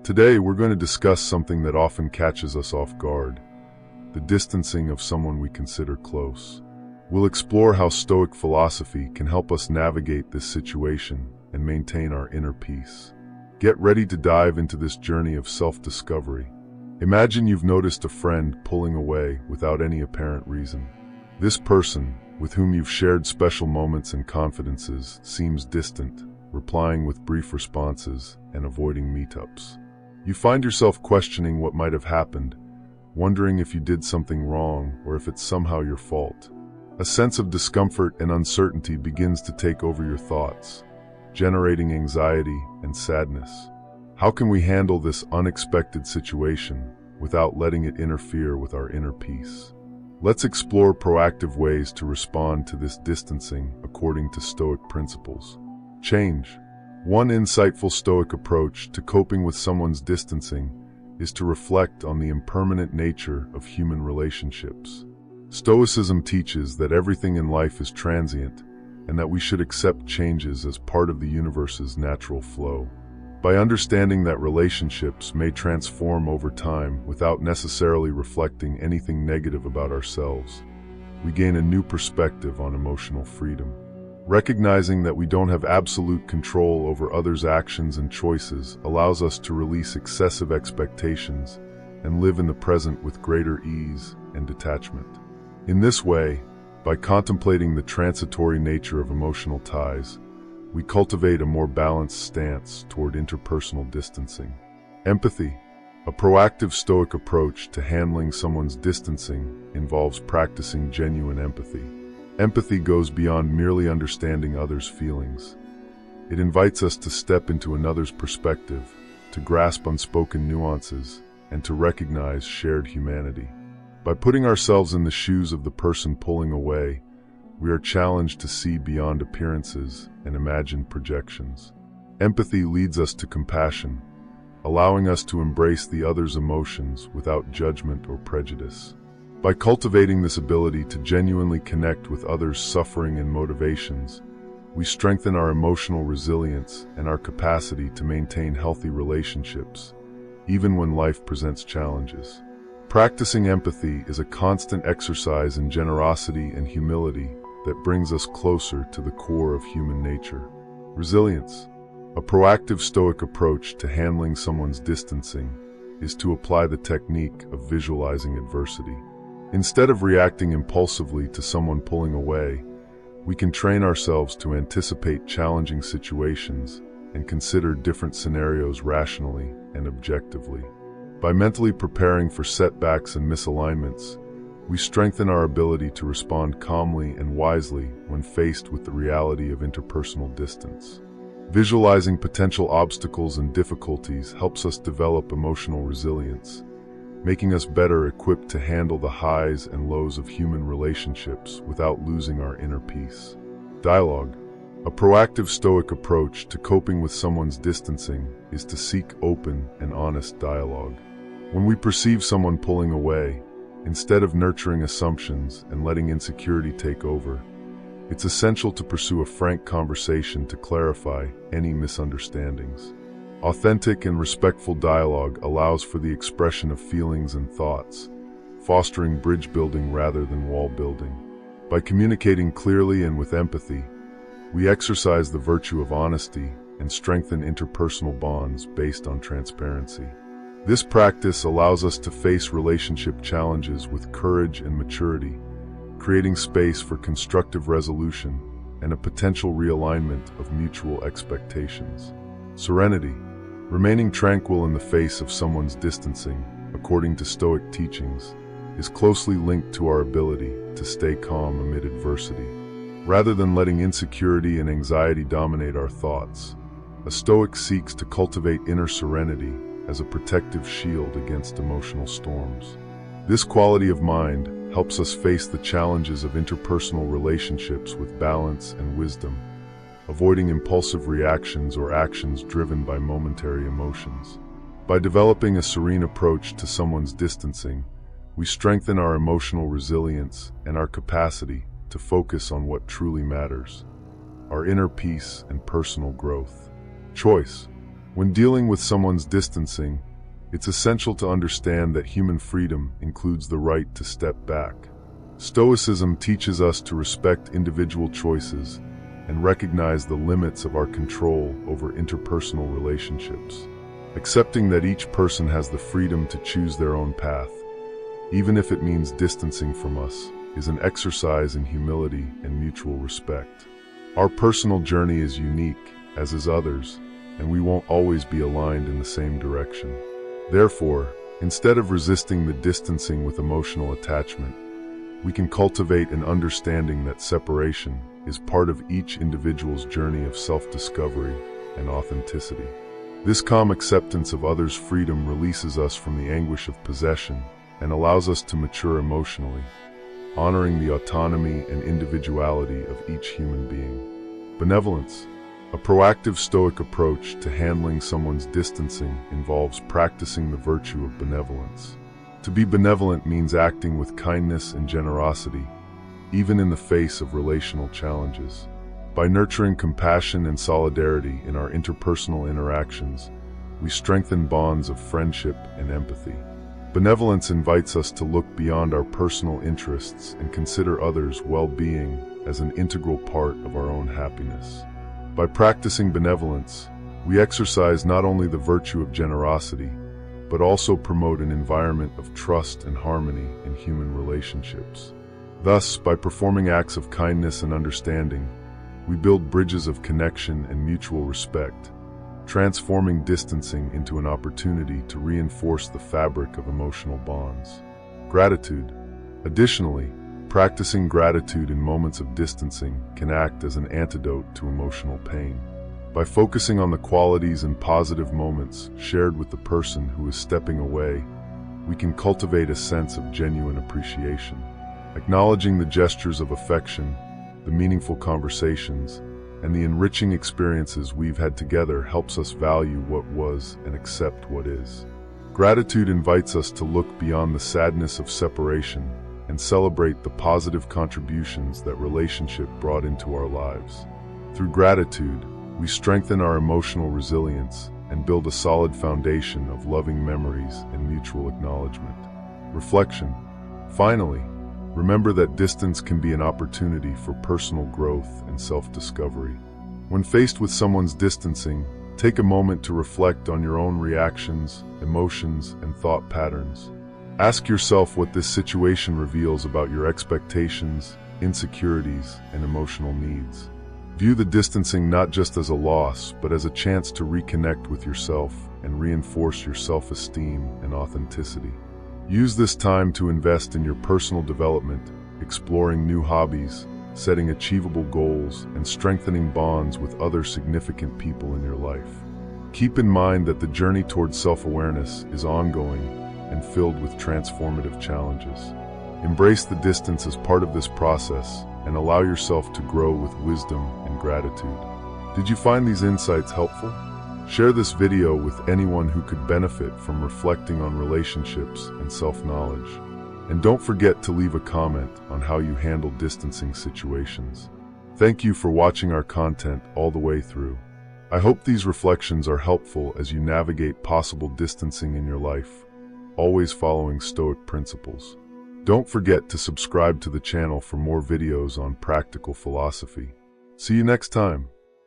Today, we're going to discuss something that often catches us off guard: the distancing of someone we consider close. We'll explore how Stoic philosophy can help us navigate this situation and maintain our inner peace. Get ready to dive into this journey of self-discovery. Imagine you've noticed a friend pulling away without any apparent reason. This person, with whom you've shared special moments and confidences, seems distant, replying with brief responses and avoiding meetups. You find yourself questioning what might have happened, wondering if you did something wrong or if it's somehow your fault. A sense of discomfort and uncertainty begins to take over your thoughts, generating anxiety and sadness. How can we handle this unexpected situation without letting it interfere with our inner peace? Let's explore proactive ways to respond to this distancing according to Stoic principles. Change. One insightful Stoic approach to coping with someone's distancing is to reflect on the impermanent nature of human relationships. Stoicism teaches that everything in life is transient and that we should accept changes as part of the universe's natural flow. By understanding that relationships may transform over time without necessarily reflecting anything negative about ourselves, we gain a new perspective on emotional freedom. Recognizing that we don't have absolute control over others' actions and choices allows us to release excessive expectations and live in the present with greater ease and detachment. In this way, by contemplating the transitory nature of emotional ties, we cultivate a more balanced stance toward interpersonal distancing. Empathy. A proactive Stoic approach to handling someone's distancing involves practicing genuine empathy. Empathy goes beyond merely understanding others' feelings. It invites us to step into another's perspective, to grasp unspoken nuances, and to recognize shared humanity. By putting ourselves in the shoes of the person pulling away, we are challenged to see beyond appearances and imagine projections. Empathy leads us to compassion, allowing us to embrace the other's emotions without judgment or prejudice. By cultivating this ability to genuinely connect with others' suffering and motivations, we strengthen our emotional resilience and our capacity to maintain healthy relationships, even when life presents challenges. Practicing empathy is a constant exercise in generosity and humility that brings us closer to the core of human nature. Resilience. A proactive Stoic approach to handling someone's distancing is to apply the technique of visualizing adversity. Instead of reacting impulsively to someone pulling away, we can train ourselves to anticipate challenging situations and consider different scenarios rationally and objectively. By mentally preparing for setbacks and misalignments, we strengthen our ability to respond calmly and wisely when faced with the reality of interpersonal distance. Visualizing potential obstacles and difficulties helps us develop emotional resilience, making us better equipped to handle the highs and lows of human relationships without losing our inner peace. Dialogue. A proactive Stoic approach to coping with someone's distancing is to seek open and honest dialogue. When we perceive someone pulling away, instead of nurturing assumptions and letting insecurity take over, it's essential to pursue a frank conversation to clarify any misunderstandings. Authentic and respectful dialogue allows for the expression of feelings and thoughts, fostering bridge building rather than wall building. By communicating clearly and with empathy, we exercise the virtue of honesty and strengthen interpersonal bonds based on transparency. This practice allows us to face relationship challenges with courage and maturity, creating space for constructive resolution and a potential realignment of mutual expectations. Serenity. Remaining tranquil in the face of someone's distancing, according to Stoic teachings, is closely linked to our ability to stay calm amid adversity. Rather than letting insecurity and anxiety dominate our thoughts, a Stoic seeks to cultivate inner serenity as a protective shield against emotional storms. This quality of mind helps us face the challenges of interpersonal relationships with balance and wisdom, avoiding impulsive reactions or actions driven by momentary emotions. By developing a serene approach to someone's distancing, we strengthen our emotional resilience and our capacity to focus on what truly matters: our inner peace and personal growth. Choice. When dealing with someone's distancing, it's essential to understand that human freedom includes the right to step back. Stoicism teaches us to respect individual choices and recognize the limits of our control over interpersonal relationships. Accepting that each person has the freedom to choose their own path, even if it means distancing from us, is an exercise in humility and mutual respect. Our personal journey is unique, as is others, and we won't always be aligned in the same direction. Therefore, instead of resisting the distancing with emotional attachment, we can cultivate an understanding that separation is part of each individual's journey of self-discovery and authenticity. This calm acceptance of others' freedom releases us from the anguish of possession and allows us to mature emotionally, honoring the autonomy and individuality of each human being. Benevolence. A proactive Stoic approach to handling someone's distancing involves practicing the virtue of benevolence. To be benevolent means acting with kindness and generosity, even in the face of relational challenges. By nurturing compassion and solidarity in our interpersonal interactions, we strengthen bonds of friendship and empathy. Benevolence invites us to look beyond our personal interests and consider others' well-being as an integral part of our own happiness. By practicing benevolence, we exercise not only the virtue of generosity, but also promote an environment of trust and harmony in human relationships. Thus, by performing acts of kindness and understanding, we build bridges of connection and mutual respect, transforming distancing into an opportunity to reinforce the fabric of emotional bonds. Gratitude. Additionally, practicing gratitude in moments of distancing can act as an antidote to emotional pain. By focusing on the qualities and positive moments shared with the person who is stepping away, we can cultivate a sense of genuine appreciation. Acknowledging the gestures of affection, the meaningful conversations, and the enriching experiences we've had together helps us value what was and accept what is. Gratitude invites us to look beyond the sadness of separation and celebrate the positive contributions that relationship brought into our lives. Through gratitude, we strengthen our emotional resilience and build a solid foundation of loving memories and mutual acknowledgement. Reflection. Finally, remember that distance can be an opportunity for personal growth and self-discovery. When faced with someone's distancing, take a moment to reflect on your own reactions, emotions, and thought patterns. Ask yourself what this situation reveals about your expectations, insecurities, and emotional needs. View the distancing not just as a loss, but as a chance to reconnect with yourself and reinforce your self-esteem and authenticity. Use this time to invest in your personal development, exploring new hobbies, setting achievable goals, and strengthening bonds with other significant people in your life. Keep in mind that the journey towards self-awareness is ongoing and filled with transformative challenges. Embrace the distance as part of this process and allow yourself to grow with wisdom and gratitude. Did you find these insights helpful? Share this video with anyone who could benefit from reflecting on relationships and self-knowledge. And don't forget to leave a comment on how you handle distancing situations. Thank you for watching our content all the way through. I hope these reflections are helpful as you navigate possible distancing in your life, always following Stoic principles. Don't forget to subscribe to the channel for more videos on practical philosophy. See you next time.